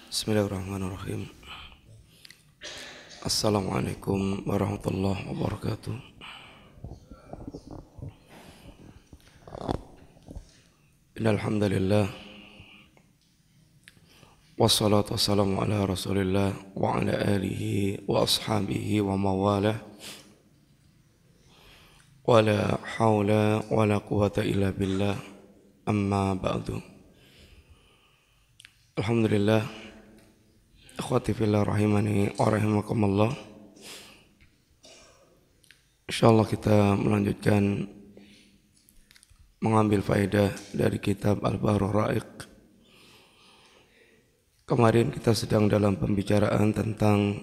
Bismillahirrahmanirrahim. Assalamualaikum warahmatullahi wabarakatuh. Innal hamdalillah wassalatu wassalamu ala Rasulillah wa ala alihi wa ashabihi wa mawalah. Wala haula wala quwata illa billah. Amma ba'du. Alhamdulillah, akhwati fillah rahimani wa rahimakumullah. Insyaallah kita melanjutkan mengambil faedah dari kitab Al-Bahrur Ra'iq. Kemarin kita sedang dalam pembicaraan tentang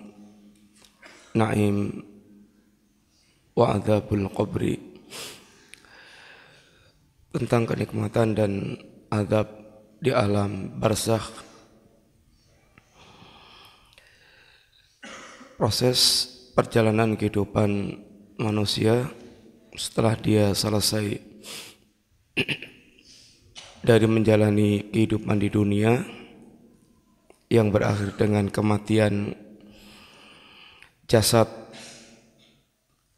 na'im wa adzabul qabri, tentang kenikmatan dan azab di alam barzakh. Proses perjalanan kehidupan manusia setelah dia selesai dari menjalani kehidupan di dunia yang berakhir dengan kematian jasad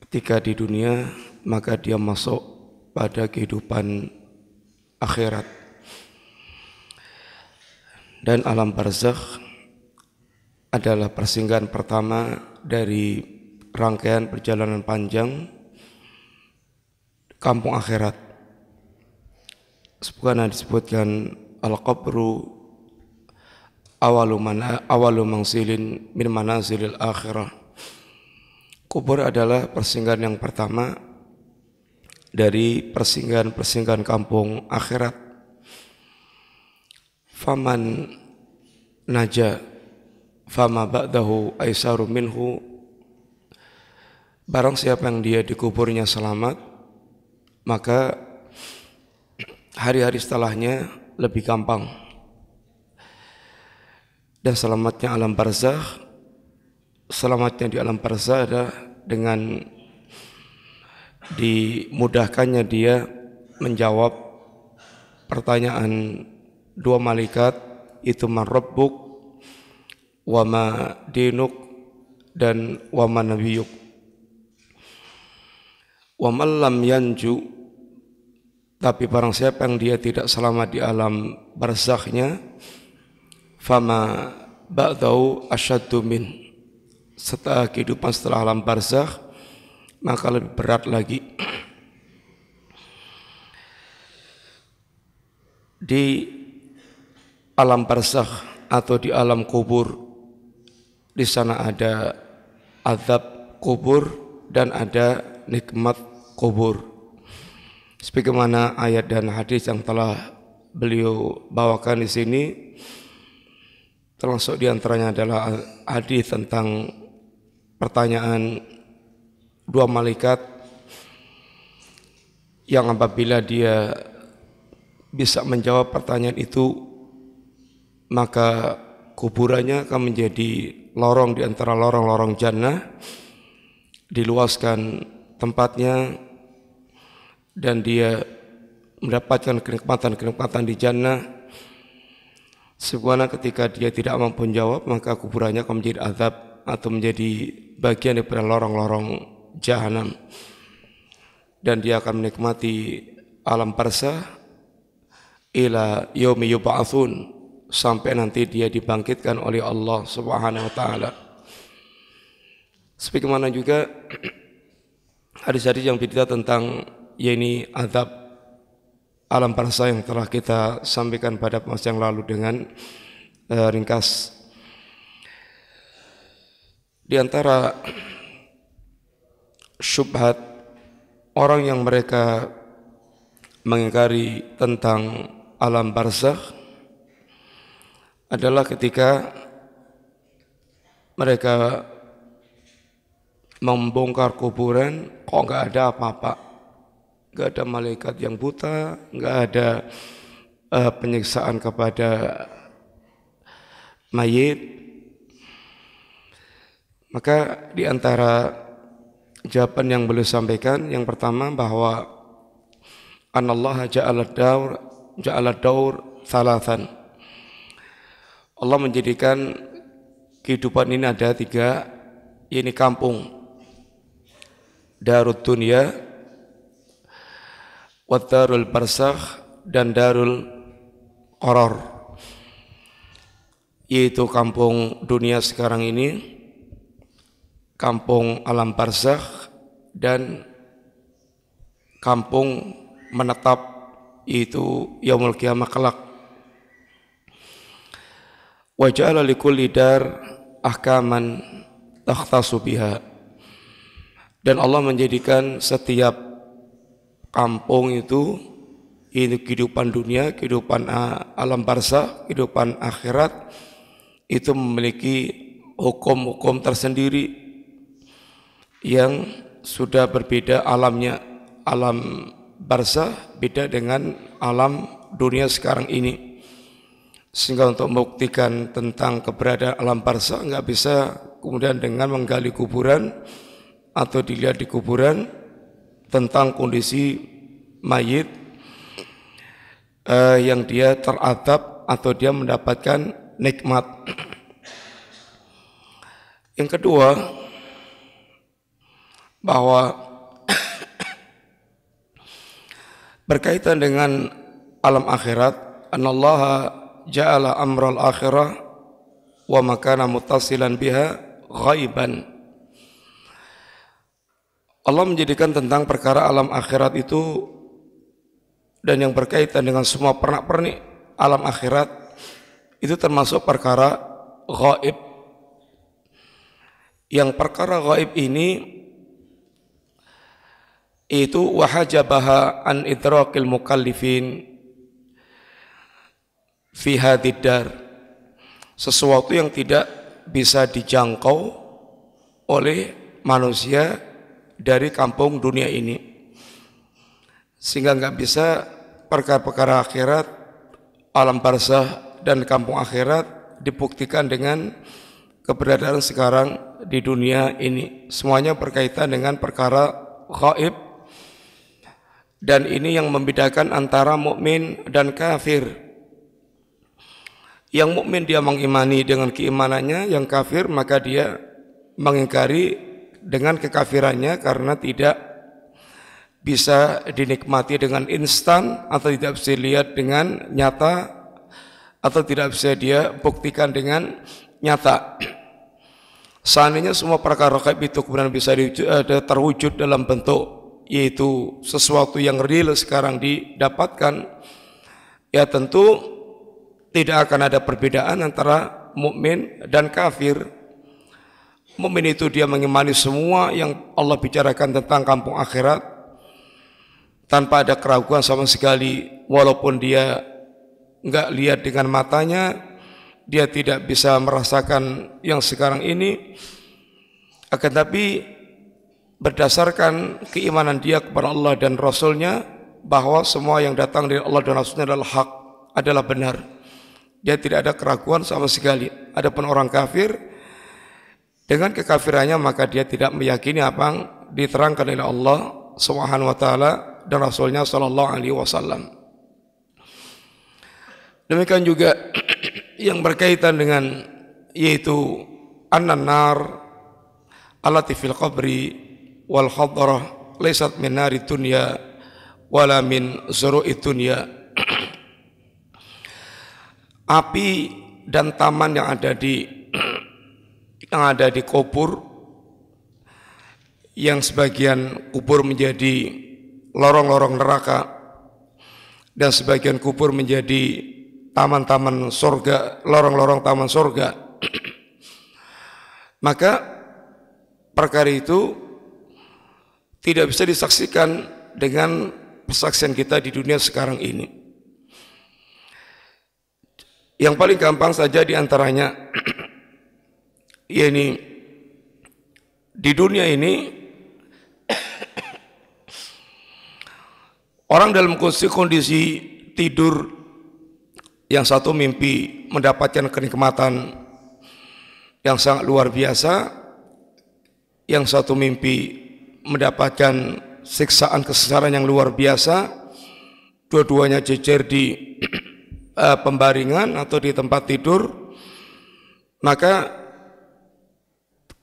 ketika di dunia, maka dia masuk pada kehidupan akhirat. Dan alam barzakh adalah persinggahan pertama dari rangkaian perjalanan panjang kampung akhirat. Sebagaimana disebutkan al-qabru awalu mangsilin min manazilil akhirah. Kubur adalah persinggahan yang pertama dari persinggahan kampung akhirat. Faman naja fama ba'dahu aisaru minhu. Barang siapa yang dia dikuburnya selamat, maka hari-hari setelahnya lebih gampang. Dan selamatnya di alam barzakh adalah dengan dimudahkannya dia menjawab pertanyaan dua malaikat, itu man rabbuk wa ma dinuk dan wa ma nabiyuk. Wa man lam yanju, tapi barang siapa yang dia tidak selamat di alam barzakhnya, fama ba'dahu asyaddu min, setelah kehidupan setelah alam barzakh maka lebih berat lagi. Di alam barzakh atau di alam kubur, di sana ada azab kubur dan ada nikmat kubur. Sebagaimana ayat dan hadis yang telah beliau bawakan di sini, termasuk di antaranya adalah hadis tentang pertanyaan dua malaikat yang apabila dia bisa menjawab pertanyaan itu, maka kuburannya akan menjadi lorong di antara lorong-lorong jannah, diluaskan tempatnya dan dia mendapatkan kenikmatan-kenikmatan di jannah. Sebagaimana ketika dia tidak mampu menjawab, maka kuburannya akan menjadi azab atau menjadi bagian daripada lorong-lorong jahanam, dan dia akan menikmati alam barzakh ila yaumi yub'atsun, sampai nanti dia dibangkitkan oleh Allah Subhanahu wa taala. Sebagaimana juga hadis-hadis yang bercerita tentang yakni azab alam barzakh yang telah kita sampaikan pada masa yang lalu dengan ringkas. Di antara syubhat orang yang mereka mengingkari tentang alam barzakh adalah ketika mereka membongkar kuburan, kok nggak ada apa-apa, nggak ada malaikat yang buta, nggak ada penyiksaan kepada mayit. Maka di antara jawaban yang beliau sampaikan, yang pertama bahwa anallaha ja'ala daur thalathan. Allah menjadikan kehidupan ini ada tiga, ini kampung, darud dunia, wa darul barzakh, dan darul qarar, yaitu kampung dunia sekarang ini, kampung alam barzakh, dan kampung menetap, yaitu yaumul qiyamah kelak. Wa ja'ala likulli dar ahkaman takhtassu biha, dan Allah menjadikan setiap kampung itu, ini kehidupan dunia, kehidupan alam barzakh, kehidupan akhirat, itu memiliki hukum-hukum tersendiri yang sudah berbeda alamnya. Alam barzakh beda dengan alam dunia sekarang ini. Sehingga untuk membuktikan tentang keberadaan alam barzakh nggak bisa kemudian dengan menggali kuburan atau dilihat di kuburan tentang kondisi mayit yang dia teradab atau dia mendapatkan nikmat. Yang kedua, bahwa berkaitan dengan alam akhirat, anallaha ja'ala amral akhirah wa makana muttasilan biha ghaiban. Allah menjadikan tentang perkara alam akhirat itu dan yang berkaitan dengan semua pernak-pernik alam akhirat itu termasuk perkara ghaib. Yang perkara ghaib ini itu wahajabaha an idrakil mukallifin fi hadid dar, sesuatu yang tidak bisa dijangkau oleh manusia dari kampung dunia ini, sehingga nggak bisa perkara-perkara akhirat, alam barzakh dan kampung akhirat dibuktikan dengan keberadaan sekarang di dunia ini. Semuanya berkaitan dengan perkara ghaib, dan ini yang membedakan antara mukmin dan kafir. Yang mukmin dia mengimani dengan keimanannya, yang kafir maka dia mengingkari dengan kekafirannya karena tidak bisa dinikmati dengan instan atau tidak bisa dilihat dengan nyata atau tidak bisa dia buktikan dengan nyata. Seandainya semua perkara gaib itu kemudian bisa terwujud dalam bentuk yaitu sesuatu yang real sekarang didapatkan, ya tentu tidak akan ada perbedaan antara mukmin dan kafir. Mukmin itu dia mengimani semua yang Allah bicarakan tentang kampung akhirat tanpa ada keraguan sama sekali, walaupun dia enggak lihat dengan matanya, dia tidak bisa merasakan yang sekarang ini, akan tapi berdasarkan keimanan dia kepada Allah dan Rasulnya bahwa semua yang datang dari Allah dan Rasulnya adalah hak, adalah benar. Dia tidak ada keraguan sama sekali. Adapun orang kafir, dengan kekafirannya maka dia tidak meyakini apa yang diterangkan oleh Allah Subhanahu wa taala dan Rasulnya sallallahu alaihi wasallam. Demikian juga yang berkaitan dengan yaitu an-nar allati fil qabri wal hadrah laysat min nari dunya wala min zuru'i dunya. Api dan taman yang ada di kubur, yang sebagian kubur menjadi lorong-lorong neraka dan sebagian kubur menjadi taman-taman surga, lorong-lorong taman surga. Maka perkara itu tidak bisa disaksikan dengan persaksian kita di dunia sekarang ini. Yang paling gampang saja diantaranya, yakni di dunia ini orang dalam kondisi tidur, yang satu mimpi mendapatkan kenikmatan yang sangat luar biasa, yang satu mimpi mendapatkan siksaan kesesaran yang luar biasa, dua-duanya jejer di pembaringan atau di tempat tidur, maka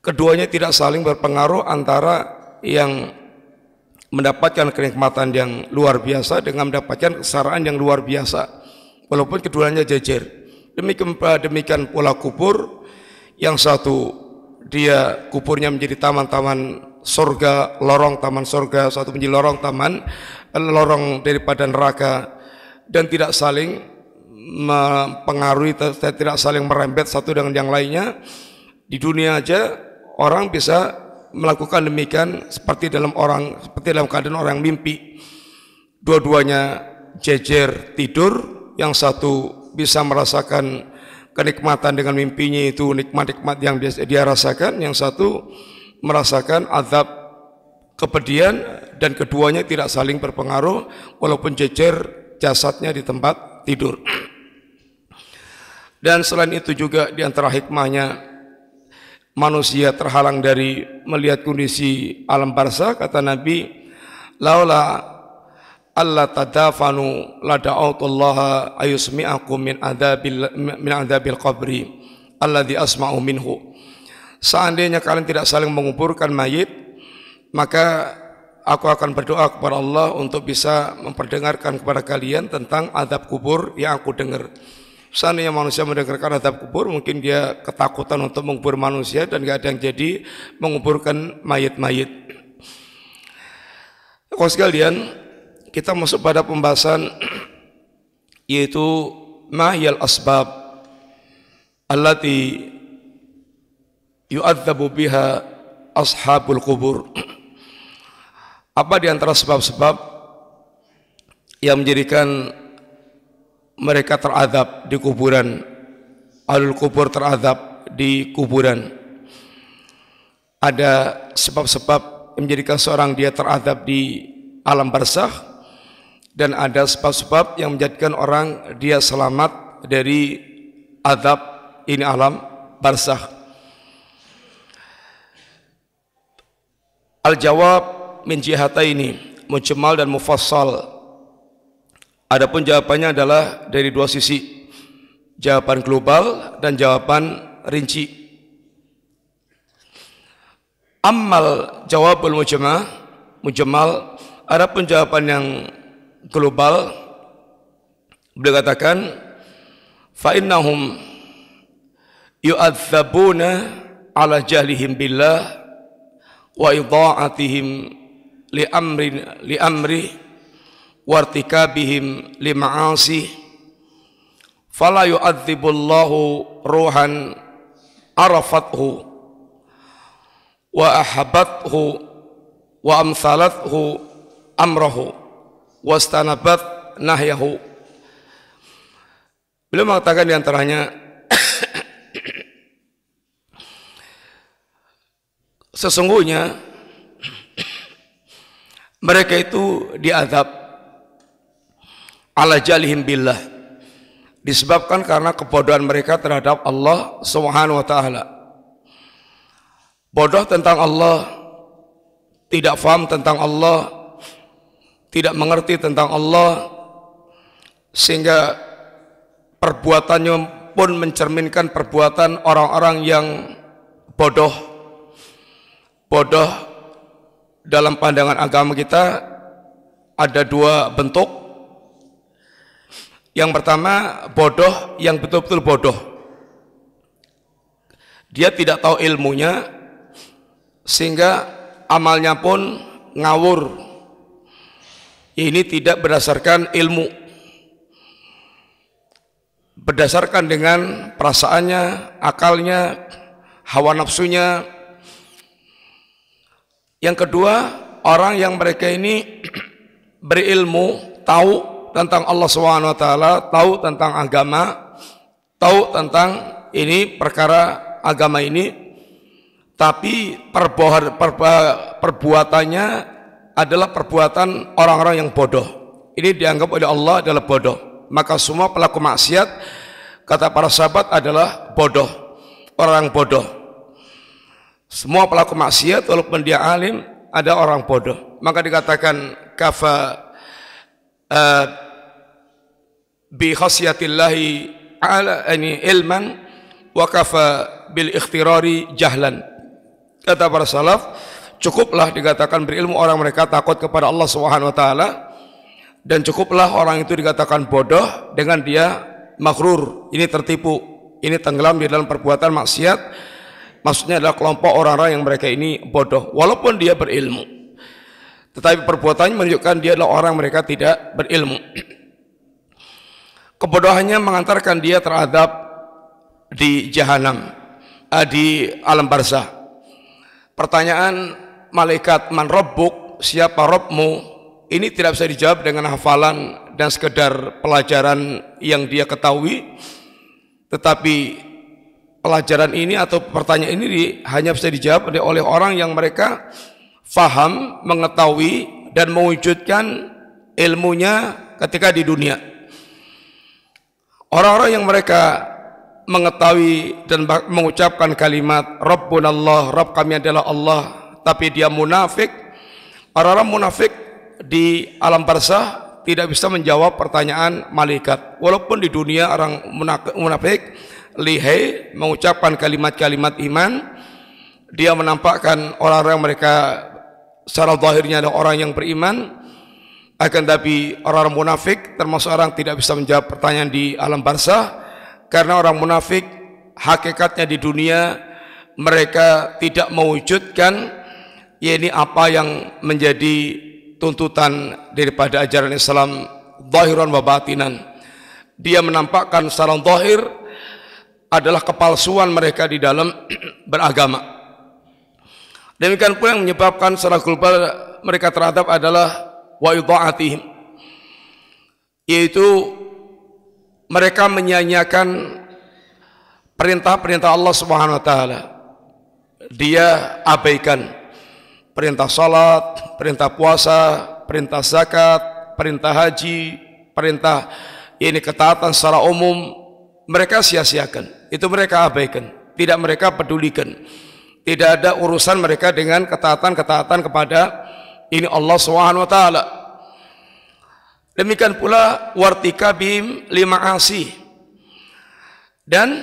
keduanya tidak saling berpengaruh antara yang mendapatkan kenikmatan yang luar biasa dengan mendapatkan kesengsaraan yang luar biasa, walaupun keduanya jejer. Demikian pula kubur, yang satu dia kuburnya menjadi taman-taman surga, lorong taman surga, satu menjadi lorong daripada neraka, dan tidak saling mempengaruhi, tidak saling merembet satu dengan yang lainnya. Di dunia aja orang bisa melakukan demikian seperti dalam keadaan orang mimpi. Dua-duanya jejer tidur, yang satu bisa merasakan kenikmatan dengan mimpinya, itu nikmat-nikmat yang dia rasakan, yang satu merasakan azab kepedihan, dan keduanya tidak saling berpengaruh walaupun jejer jasadnya di tempat tidur. Dan selain itu juga di antara hikmahnya manusia terhalang dari melihat kondisi alam barzakh, kata Nabi, laula alla tadafanu la da'autullaha ayusmi'akum min adzabil qabri alladzi asma'u minhu. Seandainya kalian tidak saling menguburkan mayit, maka aku akan berdoa kepada Allah untuk bisa memperdengarkan kepada kalian tentang azab kubur yang aku dengar. Seandainya manusia mendengarkan azab kubur, mungkin dia ketakutan untuk mengubur manusia dan gak ada yang jadi menguburkan mayit-mayit. Kawan sekalian, kita masuk pada pembahasan yaitu mahiyal asbab allati yu'adzabu biha ashabul kubur. Apa di antara sebab-sebab yang menjadikan mereka terazab di kuburan, ahlul kubur terazab di kuburan? Ada sebab-sebab yang menjadikan seorang dia terazab di alam barzakh, dan ada sebab-sebab yang menjadikan orang dia selamat dari azab ini alam barzakh. Al-jawab min jihataini, mujmal dan mufassal. Adapun jawabannya adalah dari dua sisi, jawaban global dan jawaban rinci. Ammal jawabul mujmal, adapun jawaban yang global, beliau katakan fa innahum yu'adzabuna ala jahlihim billah wa idha'atihim li amri wartikabihim li ma'asi, fala yu'adzibullahu ruhan arafathu wa ahabathu wa amsalathu amrahu wastanabat nahyahu. Beliau mengatakan diantaranya sesungguhnya mereka itu diazab ala jalihim billah, disebabkan karena kebodohan mereka terhadap Allah Subhanahu wa taala. Bodoh tentang Allah, tidak faham tentang Allah, tidak mengerti tentang Allah, sehingga perbuatannya pun mencerminkan perbuatan orang-orang yang bodoh. Bodoh dalam pandangan agama kita ada dua bentuk. Yang pertama, bodoh yang betul-betul bodoh. Dia tidak tahu ilmunya, sehingga amalnya pun ngawur. Ini tidak berdasarkan ilmu, berdasarkan dengan perasaannya, akalnya, hawa nafsunya. Yang kedua, orang yang mereka ini berilmu, tahu tentang Allah Subhanahu wa taala, tahu tentang agama, tahu tentang ini perkara agama ini, tapi perbuatannya adalah perbuatan orang-orang yang bodoh. Ini dianggap oleh Allah adalah bodoh. Maka semua pelaku maksiat, kata para sahabat, adalah bodoh, orang bodoh. Semua pelaku maksiat walaupun dia alim ada orang bodoh. Maka dikatakan kafa bi khasiyatillahi ala ilman wa kafa bil ikhtirari jahlan. Kata para salaf, cukuplah dikatakan berilmu orang mereka takut kepada Allah Subhanahu wa taala, dan cukuplah orang itu dikatakan bodoh dengan dia maghrur, ini tertipu, ini tenggelam di dalam perbuatan maksiat. Maksudnya adalah kelompok orang-orang yang mereka ini bodoh walaupun dia berilmu, tetapi perbuatannya menunjukkan dia adalah orang mereka tidak berilmu. Kebodohannya mengantarkan dia teradab di jahanam, di alam barzah. Pertanyaan malaikat, man rabbuk, siapa Rabbmu, ini tidak bisa dijawab dengan hafalan dan sekedar pelajaran yang dia ketahui, tetapi pelajaran ini atau pertanyaan ini hanya bisa dijawab oleh orang yang mereka faham, mengetahui dan mewujudkan ilmunya ketika di dunia. Orang-orang yang mereka mengetahui dan mengucapkan kalimat Rabbunallah, Rabb kami adalah Allah, tapi dia munafik. Orang-orang munafik di alam barzah tidak bisa menjawab pertanyaan malaikat. Walaupun di dunia orang munafik lihai mengucapkan kalimat-kalimat iman, dia menampakkan orang-orang mereka secara zahirnya adalah orang yang beriman, akan tapi orang-orang munafik termasuk orang tidak bisa menjawab pertanyaan di alam barzah, karena orang munafik hakikatnya di dunia mereka tidak mewujudkan yakni apa yang menjadi tuntutan daripada ajaran Islam zahiran wa batinan. Dia menampakkan secara zahir adalah kepalsuan mereka di dalam beragama. Demikian pula yang menyebabkan secara global mereka terhadap adalah wa idha'atihim, yaitu mereka menyanyiakan perintah-perintah Allah Subhanahu wa taala. Dia abaikan perintah salat, perintah puasa, perintah zakat, perintah haji, perintah ini ketaatan secara umum, mereka sia-siakan. Itu mereka abaikan, tidak mereka pedulikan. Tidak ada urusan mereka dengan ketaatan-ketaatan kepada ini Allah Subhanahu wa taala. Demikian pula wartikabim lima'asi, dan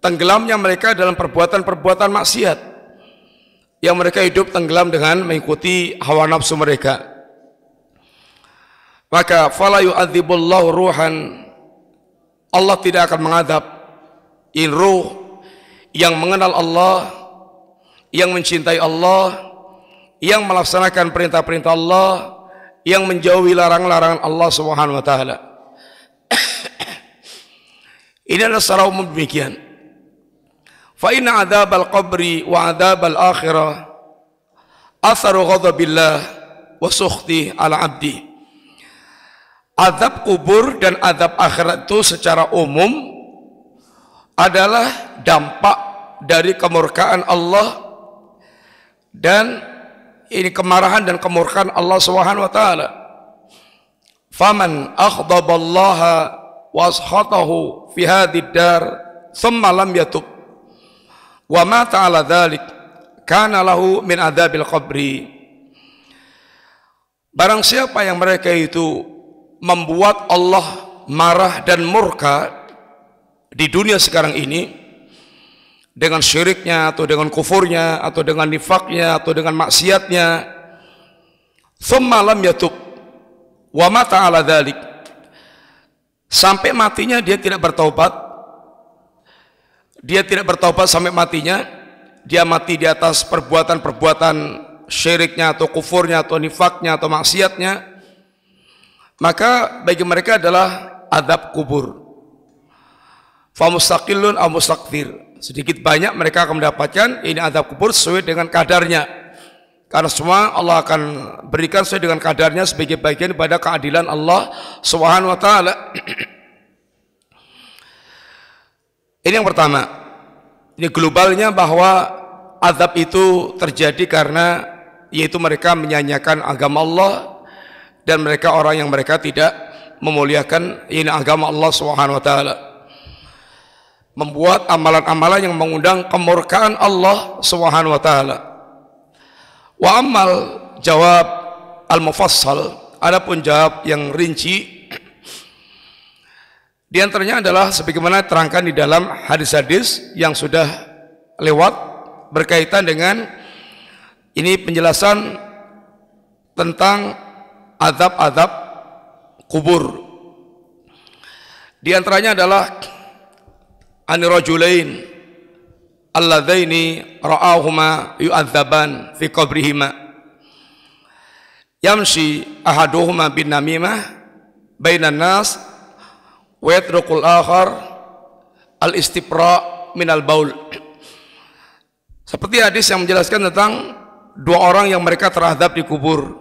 tenggelamnya mereka dalam perbuatan-perbuatan maksiat, yang mereka hidup tenggelam dengan mengikuti hawa nafsu mereka. Maka fala yu'adzibullahu ruhan, Allah tidak akan mengadab in ruh yang mengenal Allah, yang mencintai Allah, yang melaksanakan perintah-perintah Allah, yang menjauhi larangan-larangan Allah Subhanahu wa taala. Ini adalah secara umum demikian. Fa inna adzabal qabri wa adzabal akhirah atharu ghadabillah wa sukhti ala abdi. Azab kubur dan azab akhirat itu secara umum adalah dampak dari kemurkaan Allah dan ini kemarahan dan kemurkaan Allah Subhanahu wa taala. Faman aghdaballaha wa askhatahu fi hadhihi dar thumma lam yatub wa mata ala dzalik kana lahu min adzabil qabri. Barang siapa yang mereka itu membuat Allah marah dan murka di dunia sekarang ini dengan syiriknya atau dengan kufurnya atau dengan nifaknya atau dengan maksiatnya, thumma lam yatub wa mata ala dzalik, sampai matinya dia tidak bertaubat, dia tidak bertaubat sampai matinya, dia mati di atas perbuatan-perbuatan syiriknya atau kufurnya atau nifaknya atau maksiatnya, maka bagi mereka adalah adab kubur. Famustaqillun aw mustakthir, sedikit banyak mereka akan mendapatkan ini adab kubur sesuai dengan kadarnya, karena semua Allah akan berikan sesuai dengan kadarnya sebagai bagian pada keadilan Allah Subhanahu wa taala. Ini yang pertama. Ini globalnya bahwa azab itu terjadi karena yaitu mereka menyanyiakan agama Allah dan mereka orang yang mereka tidak memuliakan ini agama Allah Subhanahu wa taala, membuat amalan-amalan yang mengundang kemurkaan Allah Subhanahu wa taala. Wa ammal jawab al-mufassal, adapun jawab yang rinci Di antaranya adalah sebagaimana terangkan di dalam hadis-hadis yang sudah lewat berkaitan dengan ini penjelasan tentang azab-azab kubur. Di antaranya adalah anirajulain alladzaini ra'ahuma yu'adzaban fi qabrihima yamshi ahaduhuma bin namimah bainan nas wa yatrukul akhar al istibra minal baul. Seperti hadis yang menjelaskan tentang dua orang yang mereka terazab di kubur.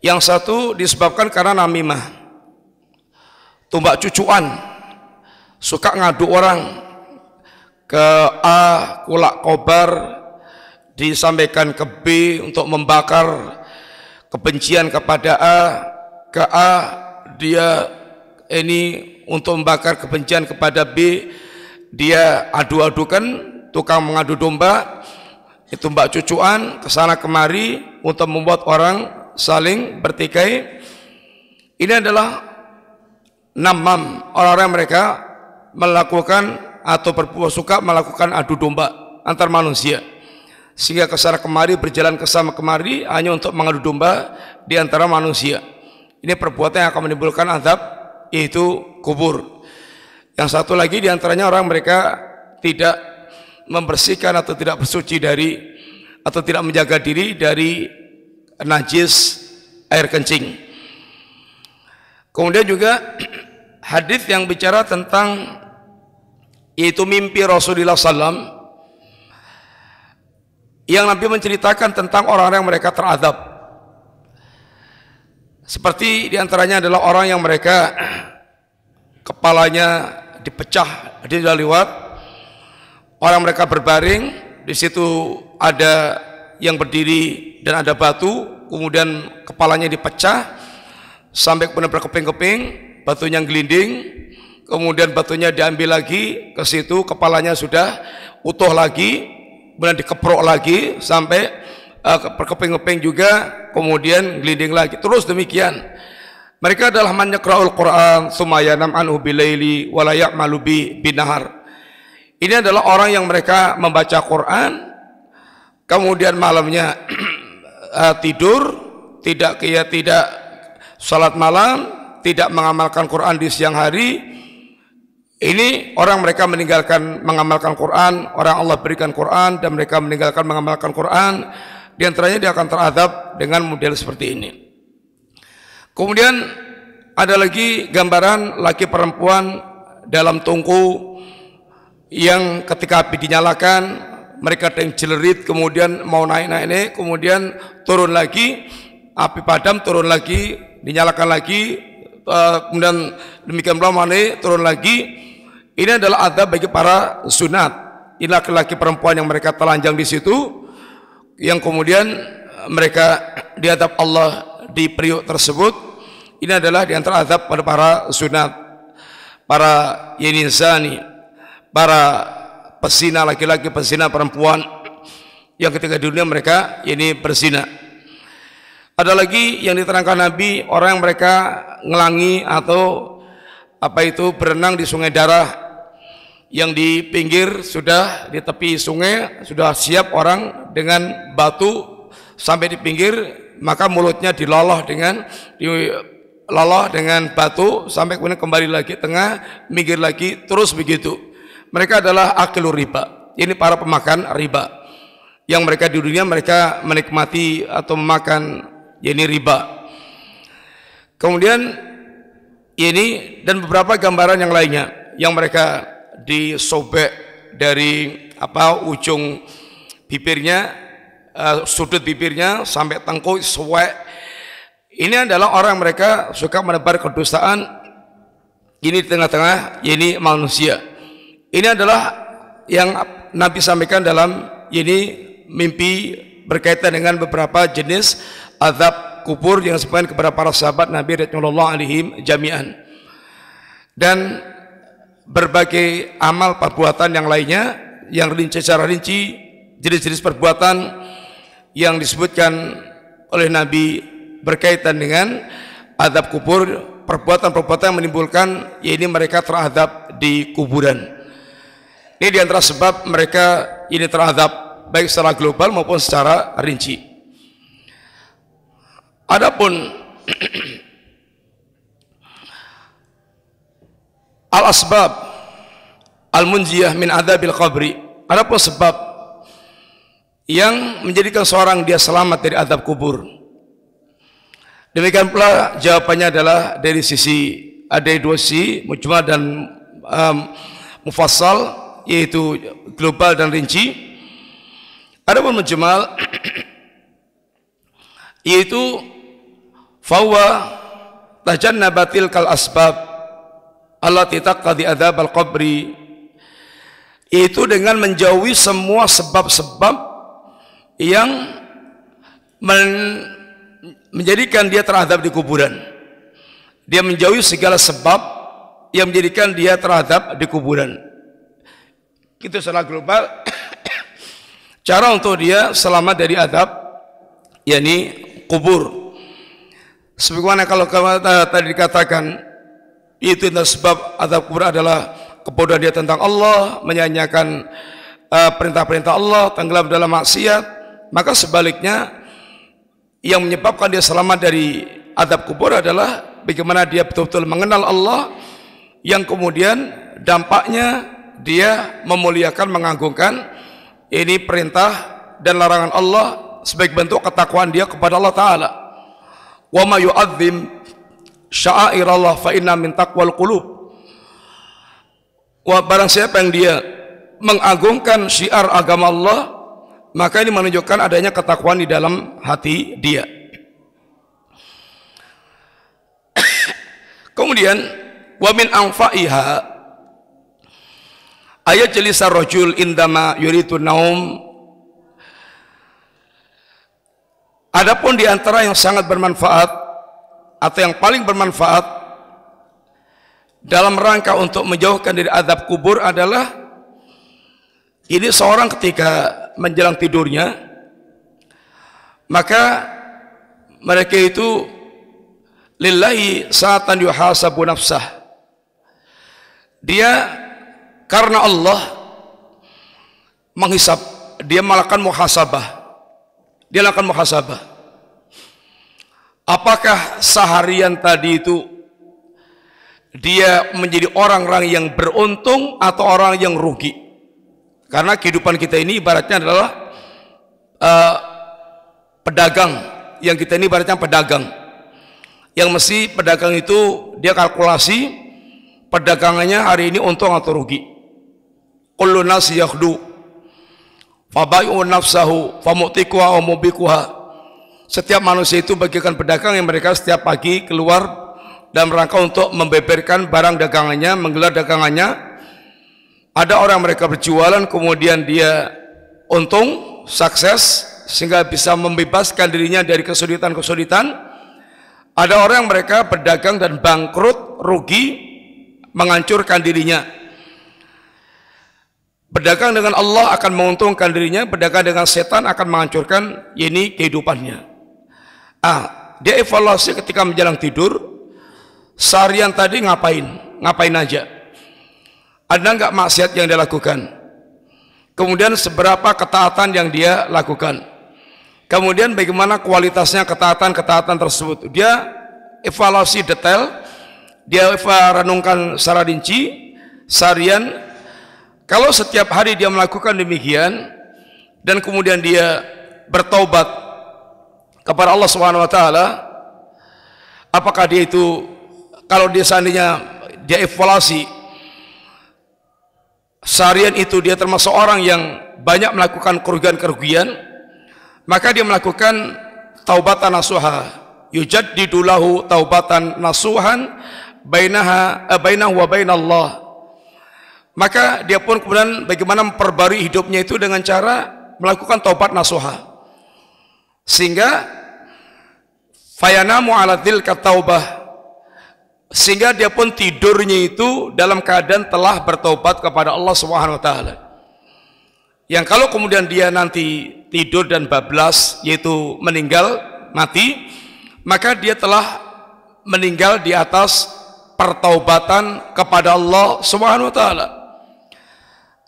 Yang satu disebabkan karena namimah, tumbak cucuan, suka ngadu orang ke A, kulak kobar, disampaikan ke B untuk membakar kebencian kepada A, ke A dia ini untuk membakar kebencian kepada B, dia adu-adukan, tukang mengadu domba, itu mbak cucuan kesana kemari untuk membuat orang saling bertikai. Ini adalah namam, orang-orang mereka melakukan atau suka melakukan adu domba antar manusia, sehingga kesana kemari berjalan kesana kemari hanya untuk mengadu domba di antara manusia. Ini perbuatan yang akan menimbulkan azab, yaitu kubur. Yang satu lagi di antaranya orang mereka tidak membersihkan atau tidak bersuci dari atau tidak menjaga diri dari najis air kencing. Kemudian juga hadis yang bicara tentang yaitu mimpi Rasulullah SAW yang Nabi menceritakan tentang orang-orang yang mereka terazab. Seperti diantaranya adalah orang yang mereka kepalanya dipecah, dia sudah lewat. Orang mereka berbaring, di situ ada yang berdiri dan ada batu, kemudian kepalanya dipecah sampai kemudian berkeping-keping, batunya gelinding, kemudian batunya diambil lagi ke situ, kepalanya sudah utuh lagi, kemudian dikeprok lagi sampai berkeping-keping juga, kemudian gelinding lagi, terus demikian. Mereka adalah man yaqra'ul Qur'an tsumma yanam anhu bilaili wa la ya'malu binahar. Ini adalah orang yang mereka membaca Quran, kemudian malamnya tidur, tidak salat malam, tidak mengamalkan Quran di siang hari. Ini orang mereka meninggalkan mengamalkan Quran, orang Allah berikan Quran dan mereka meninggalkan mengamalkan Quran. Di antaranya dia akan terazab dengan model seperti ini. Kemudian ada lagi gambaran laki perempuan dalam tungku yang ketika api dinyalakan mereka yang jelerit, kemudian mau naik, kemudian turun lagi, api padam, turun lagi, dinyalakan lagi, kemudian demikian pula turun lagi. Ini adalah azab bagi para sunat. Ini laki-laki perempuan yang mereka telanjang di situ, yang kemudian mereka diazab Allah di periuk tersebut. Ini adalah di antara azab pada para sunat, para yenisani, para pesina laki-laki, pesina perempuan yang ketika di dunia mereka ini berzina. Ada lagi yang diterangkan Nabi, orang yang mereka ngelangi atau berenang di sungai darah, yang di pinggir sudah di tepi sungai sudah siap orang dengan batu sampai di pinggir, maka mulutnya diloloh dengan batu sampai kemudian kembali lagi tengah, minggir lagi, terus begitu. Mereka adalah akilur riba. Ini para pemakan riba yang mereka di dunia mereka menikmati atau memakan ini riba. Kemudian ini dan beberapa gambaran yang lainnya yang mereka disobek dari ujung bibirnya, sudut bibirnya sampai tengkuk suwek. Ini adalah orang mereka suka menebar kedustaan ini di tengah-tengah ini manusia. Ini adalah yang Nabi sampaikan dalam ini mimpi berkaitan dengan beberapa jenis azab kubur yang disebutkan kepada para sahabat Nabi radhiyallahu alaihim jami'an. Dan berbagai amal perbuatan yang lainnya yang secara rinci jenis-jenis perbuatan yang disebutkan oleh Nabi berkaitan dengan azab kubur perbuatan-perbuatan yang menimbulkan ini mereka teradab di kuburan. Ini diantara sebab mereka ini teradab baik secara global maupun secara rinci. Adapun al-asbab al-munjiyah min adzabil qabri, adapun sebab yang menjadikan seorang dia selamat dari azab kubur. Demikian pula jawabannya adalah dari sisi, ada dua sisi, mujmal dan mufassal, yaitu global dan rinci. Adapun mujmal yaitu fawa tajannabatil kal asbab allati taqdi adzab al qabri, itu dengan menjauhi semua sebab-sebab yang menjadikan dia teradab di kuburan. Dia menjauhi segala sebab yang menjadikan dia teradab di kuburan. Itu secara global cara untuk dia selamat dari adab, yakni kubur. Sebagaimana kalau tadi dikatakan itu sebab adab kubur adalah kebodohan dia tentang Allah, menyanyiakan perintah-perintah Allah, tenggelam dalam maksiat. Maka sebaliknya yang menyebabkan dia selamat dari adab kubur adalah bagaimana dia betul-betul mengenal Allah, yang kemudian dampaknya dia memuliakan, mengagungkan ini perintah dan larangan Allah sebagai bentuk ketakwaan dia kepada Allah Ta'ala. Wa ma yu'adzim sya'airallah fa inna min taqwal qulub. Barang siapa yang dia mengagungkan syiar agama Allah, maka ini menunjukkan adanya ketakwaan di dalam hati dia. Kemudian wa min anfa'iha ayat jelisa rajul indama yuridu naum. Adapun di antara yang sangat bermanfaat atau yang paling bermanfaat dalam rangka untuk menjauhkan dari azab kubur adalah ini seorang ketika menjelang tidurnya, maka mereka itu lillahi sa'atan yuhasabu nafsah, dia karena Allah menghisab, dia melakukan muhasabah, dia lakukan muhasabah. Apakah seharian tadi itu dia menjadi orang-orang yang beruntung atau orang yang rugi? Karena kehidupan kita ini ibaratnya adalah pedagang. Yang kita ini ibaratnya pedagang, yang mesti pedagang itu dia kalkulasi perdagangannya hari ini untung atau rugi. Kullu nasi yakhdu fabai'u nafsahu famutikuha wa mubikuha. Setiap manusia itu bagikan pedagang yang mereka setiap pagi keluar dalam rangka untuk membeberkan barang dagangannya, menggelar dagangannya. Ada orang mereka berjualan, kemudian dia untung, sukses, sehingga bisa membebaskan dirinya dari kesulitan-kesulitan. Ada orang mereka berdagang dan bangkrut, rugi, menghancurkan dirinya. Berdagang dengan Allah akan menguntungkan dirinya, berdagang dengan setan akan menghancurkan ini kehidupannya. Dia evaluasi ketika menjelang tidur, seharian tadi ngapain aja. Ada enggak maksiat yang dia lakukan? Kemudian seberapa ketaatan yang dia lakukan? Kemudian bagaimana kualitasnya ketaatan-ketaatan tersebut? Dia evaluasi detail, dia renungkan secara rinci, seharian. Kalau setiap hari dia melakukan demikian, dan kemudian dia bertaubat kepada Allah Subhanahu wa Ta'ala, apakah dia itu, kalau dia seandainya dia evaluasi seharian itu dia termasuk orang yang banyak melakukan kerugian-kerugian, maka dia melakukan taubatan nasuha, yujaddidu lahu taubatan nasuhan bainahu wa bainallah. Maka dia pun kemudian bagaimana memperbarui hidupnya itu dengan cara melakukan taubat nasuha, sehingga fayanamu ala tilka taubah, sehingga dia pun tidurnya itu dalam keadaan telah bertobat kepada Allah Subhanahu wa Ta'ala. Yang kalau kemudian dia nanti tidur dan bablas, yaitu meninggal, mati, maka dia telah meninggal di atas pertaubatan kepada Allah Subhanahu wa taala.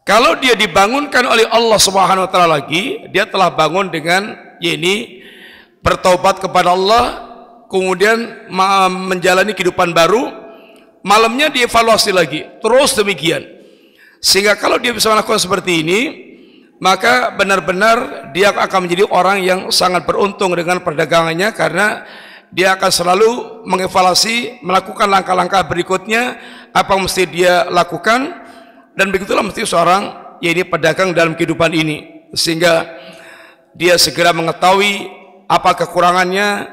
Kalau dia dibangunkan oleh Allah Subhanahu wa taala lagi, dia telah bangun dengan ini bertaubat kepada Allah, kemudian menjalani kehidupan baru, malamnya dievaluasi lagi, terus demikian. Sehingga kalau dia bisa melakukan seperti ini, maka benar-benar dia akan menjadi orang yang sangat beruntung dengan perdagangannya, karena dia akan selalu mengevaluasi, melakukan langkah-langkah berikutnya apa yang mesti dia lakukan. Dan begitulah mesti seorang pedagang dalam kehidupan ini, sehingga dia segera mengetahui apa kekurangannya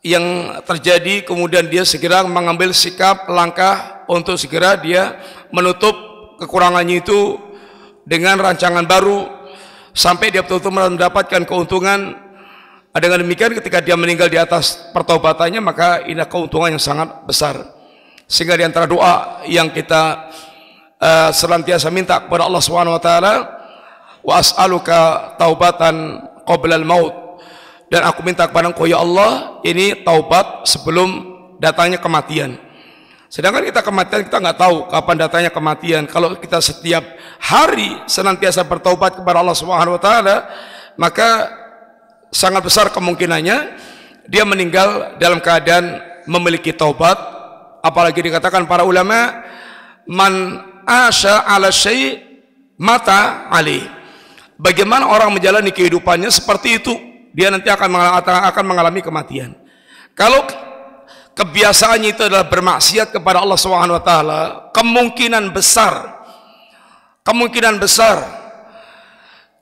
yang terjadi, kemudian dia segera mengambil sikap langkah untuk segera dia menutup kekurangannya itu dengan rancangan baru sampai dia betul-betul mendapatkan keuntungan. Dengan demikian ketika dia meninggal di atas pertaubatannya, maka ini keuntungan yang sangat besar. Sehingga di antara doa yang kita senantiasa minta kepada Allah Subhanahu wa taala, wa as'aluka taubatan qabla al-maut, dan aku minta kepada Engkau ya Allah ini taubat sebelum datangnya kematian. Sedangkan kita kematian kita nggak tahu kapan datangnya kematian. Kalau kita setiap hari senantiasa bertaubat kepada Allah Subhanahu wa taala, maka sangat besar kemungkinannya dia meninggal dalam keadaan memiliki taubat. Apalagi dikatakan para ulama, man asya ala syai' mata ali. Bagaimana orang menjalani kehidupannya seperti itu, dia nanti akan mengalami kematian. Kalau kebiasaannya itu adalah bermaksiat kepada Allah Subhanahu wa taala, kemungkinan besar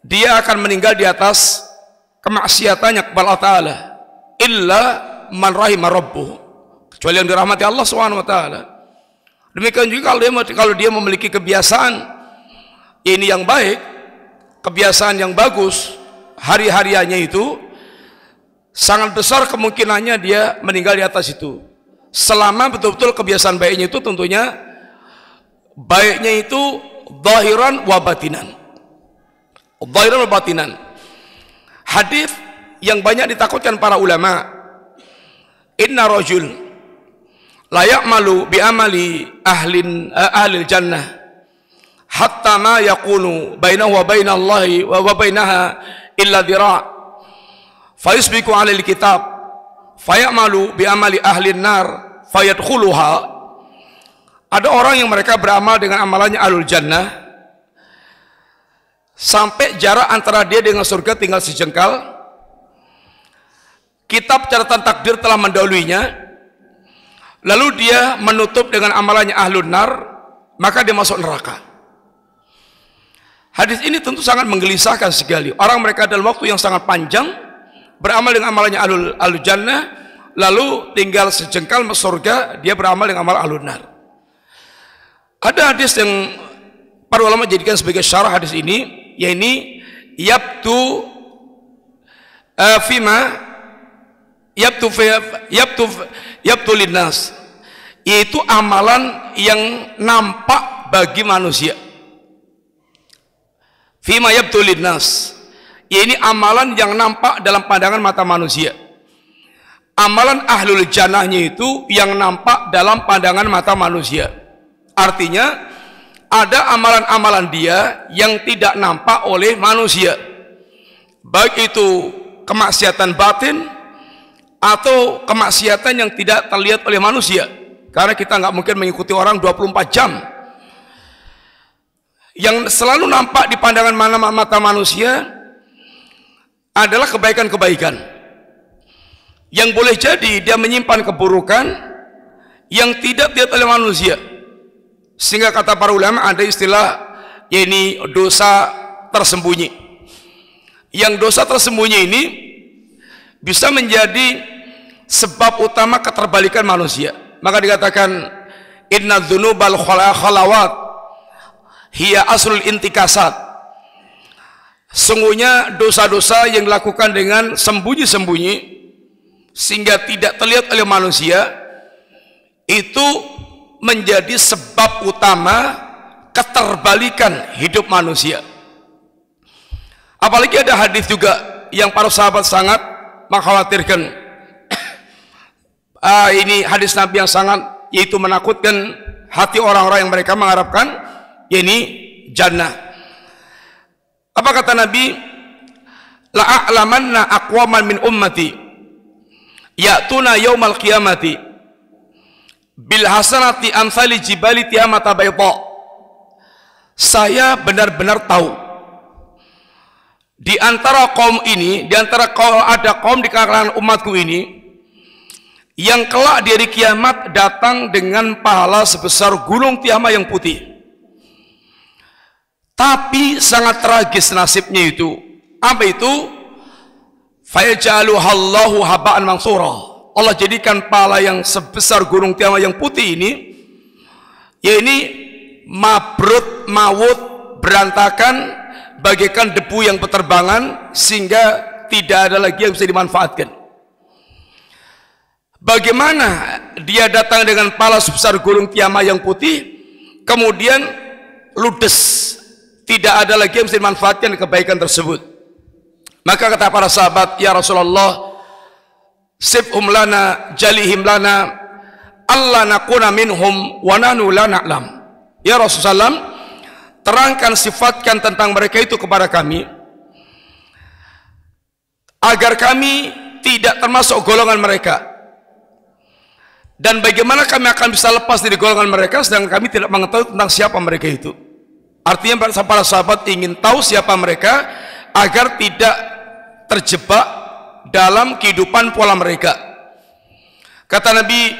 dia akan meninggal di atas kemaksiatannya kepada Allah taala, illa man rahima rabbuh, kecuali yang dirahmati Allah Subhanahu wa taala. Demikian juga kalau dia memiliki kebiasaan ini yang baik, kebiasaan yang bagus, hari-hariannya itu sangat besar kemungkinannya dia meninggal di atas itu. Selama betul-betul kebiasaan baiknya itu tentunya baiknya itu zahiran wa batinan. Zahiran wa batinan. Hadis yang banyak ditakutkan para ulama, inna rajul la ya'malu bi amali ahlil jannah hatta ma yakunu bainahu wa bainallahi wa bainaha illa dira' fa yusbiqu 'alal kitab fa ya'malu bi amali ahlin nar fayadkhuluha. Ada orang yang mereka beramal dengan amalannya ahlul jannah sampai jarak antara dia dengan surga tinggal sejengkal. Kitab catatan takdir telah mendahuluinya, lalu dia menutup dengan amalannya ahlun nar, maka dia masuk neraka. Hadis ini tentu sangat menggelisahkan sekali. Orang mereka dalam waktu yang sangat panjang beramal dengan amalannya ahlul jannah, lalu tinggal sejengkal masuk surga, dia beramal dengan amal ahlun nar. Ada hadis yang para ulama jadikan sebagai syarah hadis ini, yaitu yabtu linnas, yaitu amalan yang nampak bagi manusia. Fima yabtu linnas, ini amalan yang nampak dalam pandangan mata manusia. Amalan ahlul jannahnya itu yang nampak dalam pandangan mata manusia. Artinya ada amalan-amalan dia yang tidak nampak oleh manusia, baik itu kemaksiatan batin atau kemaksiatan yang tidak terlihat oleh manusia, karena kita nggak mungkin mengikuti orang 24 jam. Yang selalu nampak di pandangan mata manusia adalah kebaikan-kebaikan yang boleh jadi dia menyimpan keburukan yang tidak dilihat oleh manusia. Sehingga kata para ulama ada istilah ini dosa tersembunyi. Yang dosa tersembunyi ini bisa menjadi sebab utama keterbalikan manusia. Maka dikatakan inna dzunubal khalawat hiya aslul intikasat. Sungguhnya dosa-dosa yang dilakukan dengan sembunyi-sembunyi sehingga tidak terlihat oleh manusia itu menjadi sebab utama keterbalikan hidup manusia. Apalagi ada hadis juga yang para sahabat sangat mengkhawatirkan. Ini hadis Nabi yang sangat yaitu menakutkan hati orang-orang yang mereka mengharapkan ini jannah. Apa kata Nabi? La a'lamanna aqwaman min ummati ya'tuna yaumal qiyamati bil hasanati amsali jibali tihamata bayda. Saya benar-benar tahu di antara kaum ini, di antara ada kaum di kalangan umatku ini yang kelak di hari kiamat datang dengan pahala sebesar gunung Tihamah yang putih. Tapi sangat tragis nasibnya itu. Apa itu? Fayaj'aluhallahu haba'an mansura. Allah jadikan pahala yang sebesar gunung Tihamah yang putih ini, ya ini mabrut, mawut, berantakan, bagaikan debu yang berterbangan, sehingga tidak ada lagi yang bisa dimanfaatkan. Bagaimana dia datang dengan pahala sebesar gunung Tihamah yang putih, kemudian ludes, tidak ada lagi yang bisa dimanfaatkan kebaikan tersebut. Maka kata para sahabat, ya Rasulullah, sifhum lana, jalihim lana, alla nakuna minhum wa nahnu la na'lam. Ya Rasulullah, terangkan, sifatkan tentang mereka itu kepada kami, agar kami tidak termasuk golongan mereka. Dan bagaimana kami akan bisa lepas dari golongan mereka sedangkan kami tidak mengetahui tentang siapa mereka itu. Artinya para sahabat ingin tahu siapa mereka agar tidak terjebak dalam kehidupan pola mereka. Kata Nabi,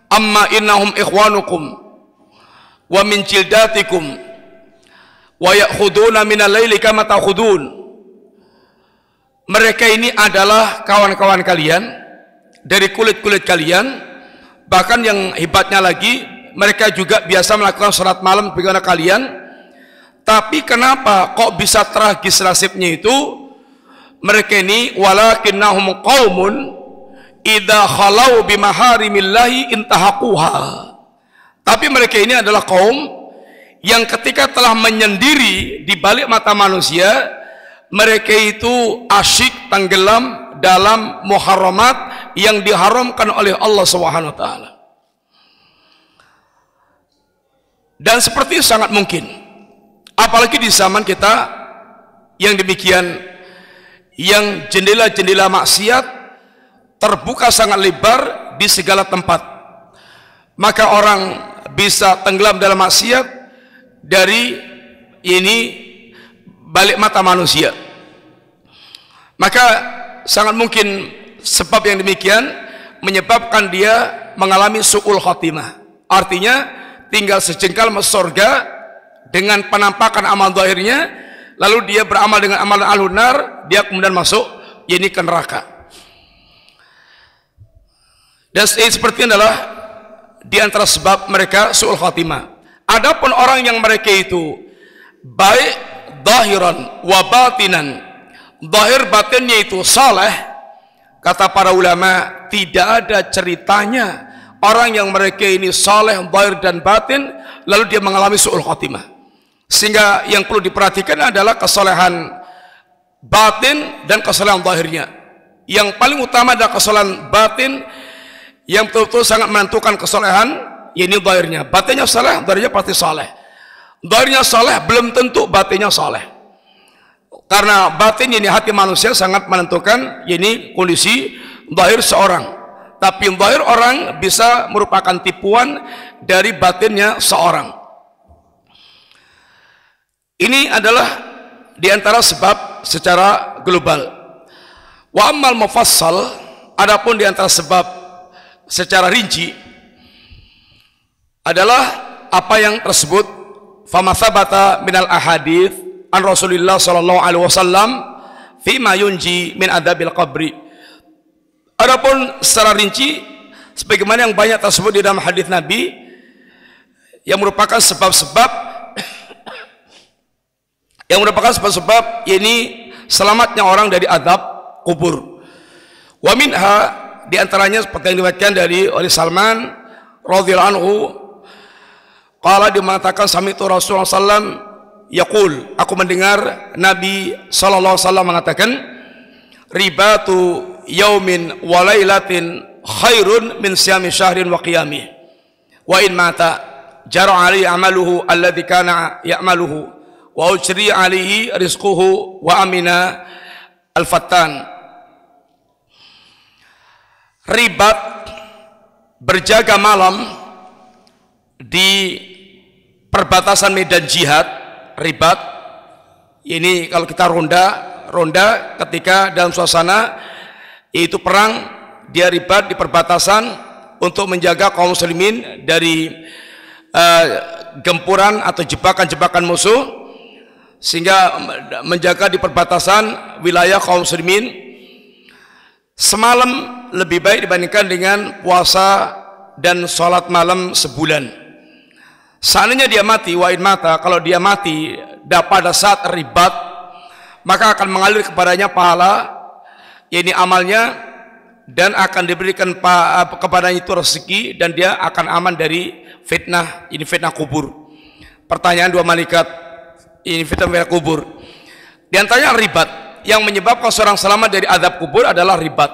amma innahum ikhwanukum wa min jildatikum wa ya'khuduna minal laili kama ta'khudun. Mereka ini adalah kawan-kawan kalian dari kulit-kulit kalian. Bahkan yang hebatnya lagi, mereka juga biasa melakukan sholat malam bagaimana kalian. Tapi kenapa kok bisa tragis nasibnya itu? Mereka ini walakinnahum qaumun idza khalau bimaharimillahi intahaquha. Tapi mereka ini adalah kaum yang ketika telah menyendiri di balik mata manusia, mereka itu asyik tenggelam dalam muharramat yang diharamkan oleh Allah Subhanahu wa taala. Dan seperti itu sangat mungkin, apalagi di zaman kita yang demikian, yang jendela-jendela maksiat terbuka sangat lebar di segala tempat, maka orang bisa tenggelam dalam maksiat dari ini balik mata manusia. Maka sangat mungkin sebab yang demikian menyebabkan dia mengalami su'ul khotimah. Artinya tinggal sejengkal masuk surga dengan penampakan amal zahirnya, lalu dia beramal dengan amalan ahlun nar, dia kemudian masuk ini ke neraka. Dan seperti ini adalah di antara sebab mereka su'ul khotimah. Adapun orang yang mereka itu baik zahiran wa batinan, zahir batinnya itu saleh, kata para ulama tidak ada ceritanya orang yang mereka ini saleh zahir dan batin lalu dia mengalami su'ul khotimah. Sehingga yang perlu diperhatikan adalah kesalehan batin dan kesalehan zahirnya. Yang paling utama adalah kesalehan batin yang betul-betul sangat menentukan kesalehan, ini zahirnya. Batinnya saleh, zahirnya pasti saleh. Zahirnya saleh belum tentu batinnya saleh. Karena batin ini hati manusia sangat menentukan ini kondisi zahir seorang. Tapi zahir orang bisa merupakan tipuan dari batinnya seorang. Ini adalah diantara sebab secara global. Wa ammal mufassal, adapun diantara sebab secara rinci adalah apa yang tersebut fama sabata minal ahadits an Rasulillah sallallahu alaihi wasallam fima yunji min adabil qabri. Adapun secara rinci sebagaimana yang banyak tersebut di dalam hadis Nabi yang merupakan sebab-sebab ini selamatnya orang dari azab kubur. Wa minha, di antaranya seperti yang diriwayatkan oleh Salman radhiyallahu anhu, qala, dia mengatakan sami'tu Rasulullah sallam yaqul, aku mendengar Nabi sallallahu alaihi wasallam mengatakan, ribatu yaumin wa lailatin khairun min siyami syahrin wa qiyamih. Wa in mata jara alaihi amaluhu alladhi kana ya'maluhu wa ujri alaihi rizquhu wa amina al-fattan. Ribat, berjaga malam di perbatasan medan jihad. Ribat ini kalau kita ronda ketika dalam suasana yaitu perang, dia ribat di perbatasan untuk menjaga kaum muslimin dari gempuran atau jebakan-jebakan musuh, sehingga menjaga di perbatasan wilayah kaum muslimin. Semalam lebih baik dibandingkan dengan puasa dan sholat malam sebulan. Seandainya dia mati, wa in mata, kalau dia mati pada saat ribat, maka akan mengalir kepadanya pahala, yakni amalnya, dan akan diberikan kepadanya itu rezeki, dan dia akan aman dari fitnah, ini fitnah kubur. Pertanyaan dua malaikat, ini fitnah kubur. Di antaranya ribat. Yang menyebabkan seorang selamat dari azab kubur adalah ribat.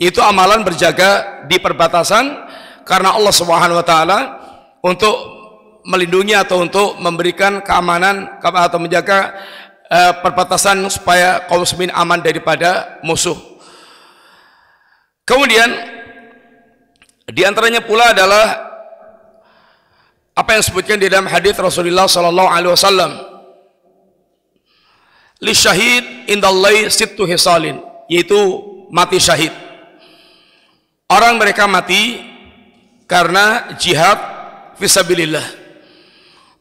Itu amalan berjaga di perbatasan karena Allah Subhanahu wa taala untuk melindungi atau untuk memberikan keamanan atau menjaga perbatasan supaya kaum muslimin aman daripada musuh. Kemudian di antaranya pula adalah apa yang disebutkan di dalam hadis Rasulullah sallallahu alaihi wasallam, li syahid indallahi sittu hisalin, yaitu mati syahid. Orang mereka mati karena jihad fisabilillah.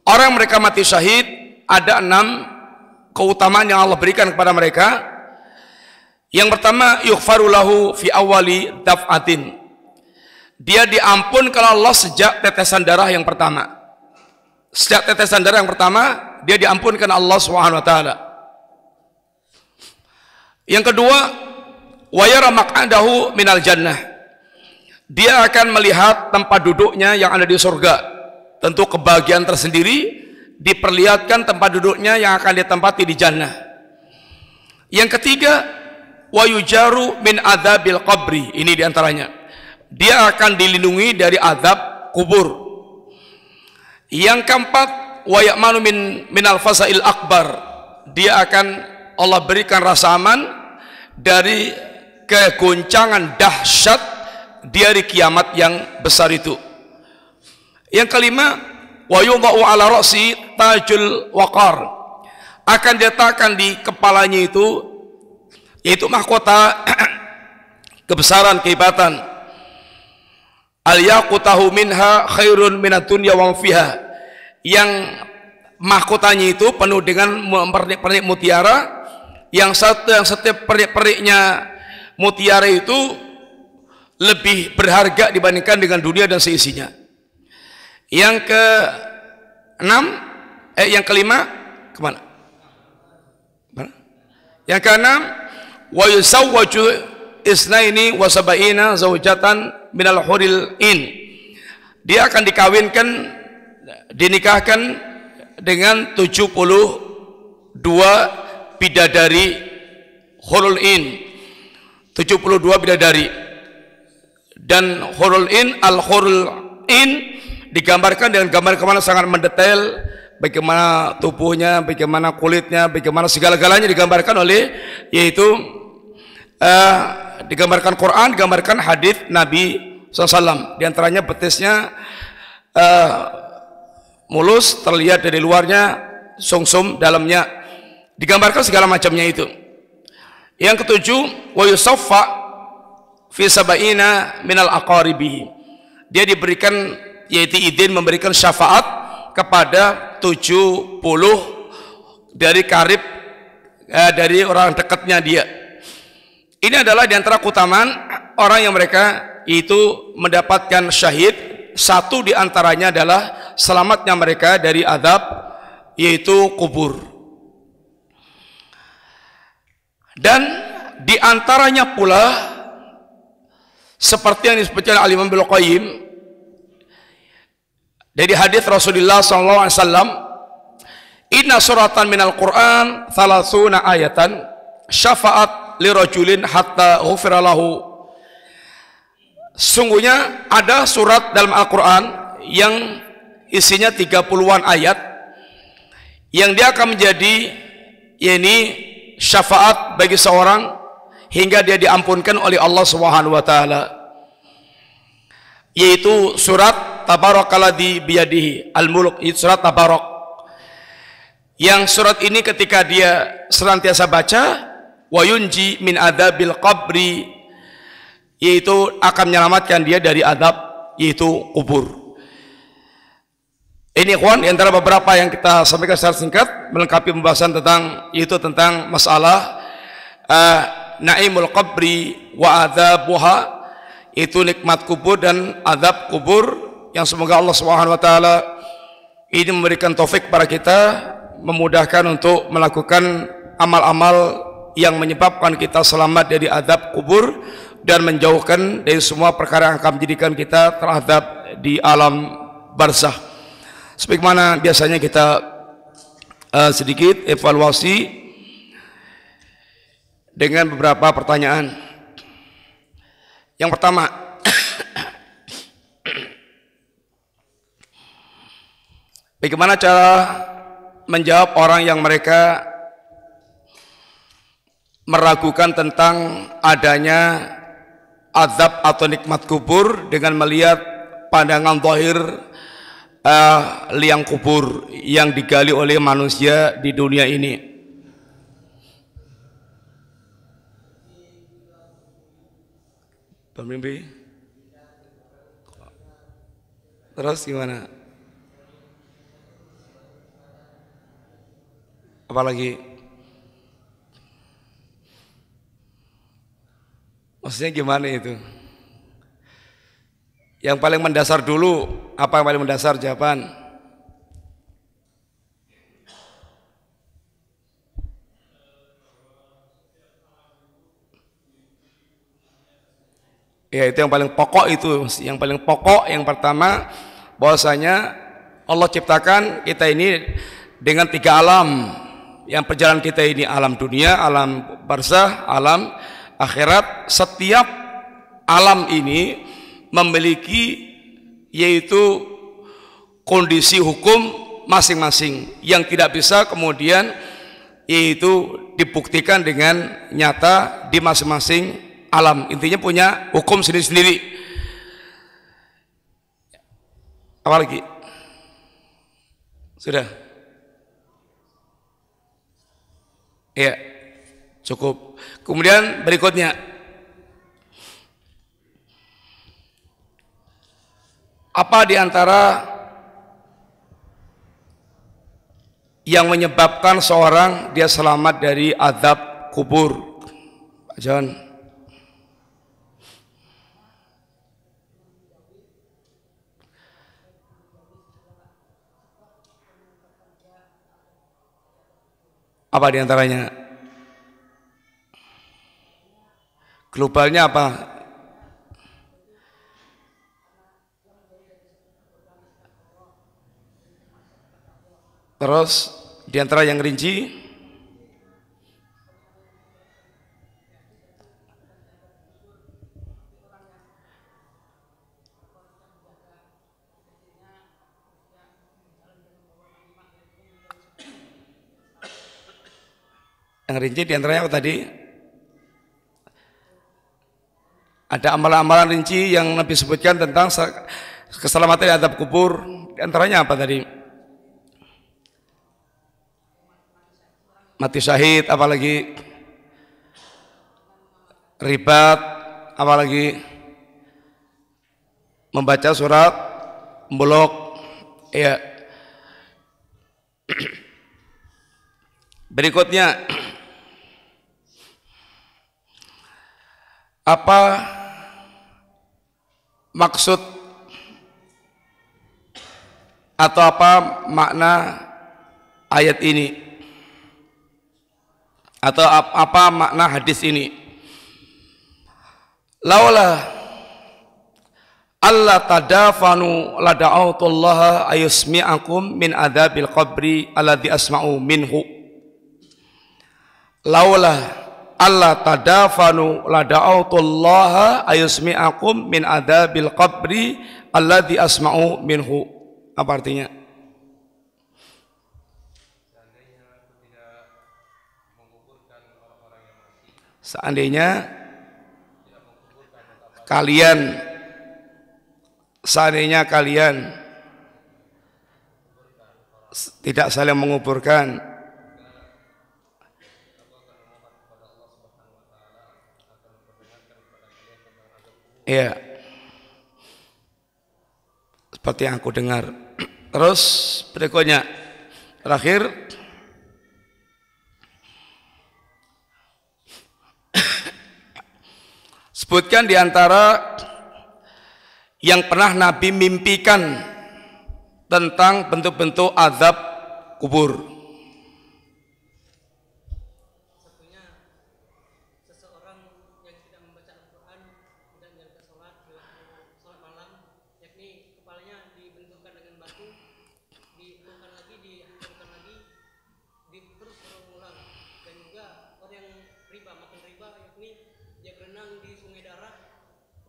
Orang mereka mati syahid, ada 6 keutamaan yang Allah berikan kepada mereka. Yang pertama, yughfaru lahu fi awali daf'atin. Dia diampunkan Allah sejak tetesan darah yang pertama. Sejak tetesan darah yang pertama, dia diampunkan Allah Subhanahu wa taala. Yang kedua, wa yara maq'adahu minal jannah. Dia akan melihat tempat duduknya yang ada di surga. Tentu kebahagiaan tersendiri, diperlihatkan tempat duduknya yang akan ditempati di jannah. Yang ketiga, wa yujaru min adzabil qabri. Ini diantaranya, dia akan dilindungi dari azab kubur. Yang keempat, wa ya'manu minal fasail akbar. Dia akan Allah berikan rasa aman dari kegoncangan dahsyat di hari kiamat yang besar itu. Yang kelima, wa yudha'u ala ra'si tajul waqar. Akan diletakkan di kepalanya itu yaitu mahkota kebesaran, kehebatan. Al yaqutahu minha khairun minad dunya wa fiha. Yang mahkotanya itu penuh dengan pernik-pernik mutiara, yang setiap pernik-perniknya mutiara itu lebih berharga dibandingkan dengan dunia dan seisinya. Yang kelima kemana? Yang keenam, wa yusawwaju isnaini wa sab'ina zaujatan minal huril in. Dia akan dikawinkan, dinikahkan dengan 72 bidadari hurul in, 72 bidadari. Dan hurul in, al hurul in digambarkan dengan gambar-gambar sangat mendetail, bagaimana tubuhnya, bagaimana kulitnya, bagaimana segala-galanya digambarkan oleh, yaitu digambarkan Quran, digambarkan hadis Nabi SAW. Di antaranya betisnya mulus, terlihat dari luarnya sumsum, dalamnya digambarkan segala macamnya itu. Yang ketujuh, wa yusaffa fi sab'ina minal aqaribihi. Dia diberikan, yaitu izin memberikan syafaat kepada 70 dari karib, dari orang dekatnya dia. Ini adalah diantara keutamaan orang yang mereka itu mendapatkan syahid. Satu diantaranya adalah selamatnya mereka dari azab, yaitu kubur. Dan diantaranya pula seperti yang disebutkan oleh Imam Ibnu Qayyim dari hadis Rasulullah SAW, inna suratan minal Quran 30 ayatan syafa'at lirajulin hatta ghufira lahu Sungguhnya ada surat dalam Al-Quran yang isinya 30-an ayat yang dia akan menjadi syafaat bagi seorang hingga dia diampunkan oleh Allah Subhanahu wa taala, yaitu surat Tabarakalladzi biyadihi al-mulk, surat Tabarak. Yang surat ini ketika dia senantiasa baca, wa yunji min adzabil qabri, yaitu akan menyelamatkan dia dari adab yaitu kubur. Ini ikhwan, di antara beberapa yang kita sampaikan secara singkat melengkapi pembahasan tentang masalah naimul qabri wa adzabuha, itu nikmat kubur dan adab kubur, yang semoga Allah Subhanahu wa taala ini memberikan taufik kepada kita, memudahkan untuk melakukan amal-amal yang menyebabkan kita selamat dari adab kubur dan menjauhkan dari semua perkara yang akan menjadikan kita teradab di alam barzakh. Sebagaimana biasanya kita sedikit evaluasi dengan beberapa pertanyaan. Yang pertama, bagaimana cara menjawab orang yang mereka meragukan tentang adanya azab atau nikmat kubur dengan melihat pandangan zahir liang kubur yang digali oleh manusia di dunia ini? Pemimpi, terus gimana? Apalagi? Maksudnya gimana itu? Yang paling mendasar dulu, apa yang paling mendasar jawaban? Ya, itu yang paling pokok itu. Yang paling pokok yang pertama, bahwasanya Allah ciptakan kita ini dengan 3 alam. Yang perjalanan kita ini alam dunia, alam barzakh, alam akhirat. Setiap alam ini memiliki yaitu kondisi hukum masing-masing yang tidak bisa kemudian yaitu dibuktikan dengan nyata di masing-masing alam. Intinya punya hukum sendiri-sendiri. Apalagi? Sudah? Ya, cukup. Kemudian berikutnya, apa di antara yang menyebabkan seorang dia selamat dari azab kubur? Pak John. Apa di antaranya? Globalnya apa? Terus di antara yang rinci, di antaranya apa tadi? Ada amalan-amalan rinci yang Nabi sebutkan tentang keselamatan azab kubur. Di antaranya apa tadi? Mati syahid, apalagi ribat, apalagi membaca surat Mulk. Ya. Berikutnya, apa maksud atau apa makna ayat ini? Atau apa makna hadis ini? Laula alla tadafanu lada'autullaha ayusmi'akum min adzabil qabri alladzi asma'u minhu. Laula alla tadafanu la da'autullaha ayusmi'akum min adabil qabri alladhi asma'u minhu. Apa artinya? Seandainya kalian tidak saling menguburkan, ya, seperti yang aku dengar. Terus berikutnya, terakhir, sebutkan di antara yang pernah Nabi mimpikan tentang bentuk-bentuk azab kubur. Satunya, seseorang yang tidak membaca Al-Quran dan menjalankan sholat malam, yakni kepalanya dibentukkan dengan batu, dibentukkan lagi, dihancurkan lagi, terus berulang. Dan juga orang yang riba, makan riba, yakni dia berenang di sungai darah,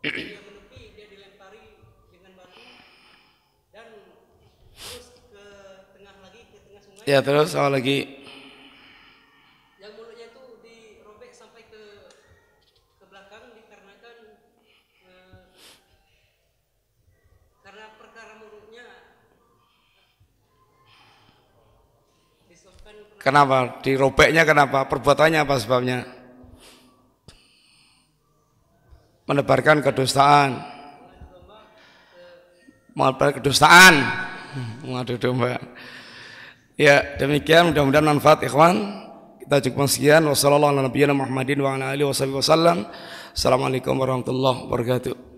dia menepi, dia dilempari dengan batu dan terus ke tengah sungai. Ya, terus apa lagi? Yang mulutnya itu dirobek sampai ke belakang dikarenakan karena perkara mulutnya disebabkan. Kenapa? Dirobeknya kenapa? Perbuatannya apa sebabnya? Menebarkan kedustaan. Menebarkan kedustaan. Mengadu domba. Ya, demikian, mudah-mudahan manfaat ikhwan. Kita cukup sekian. Wassalamualaikum warahmatullahi wabarakatuh.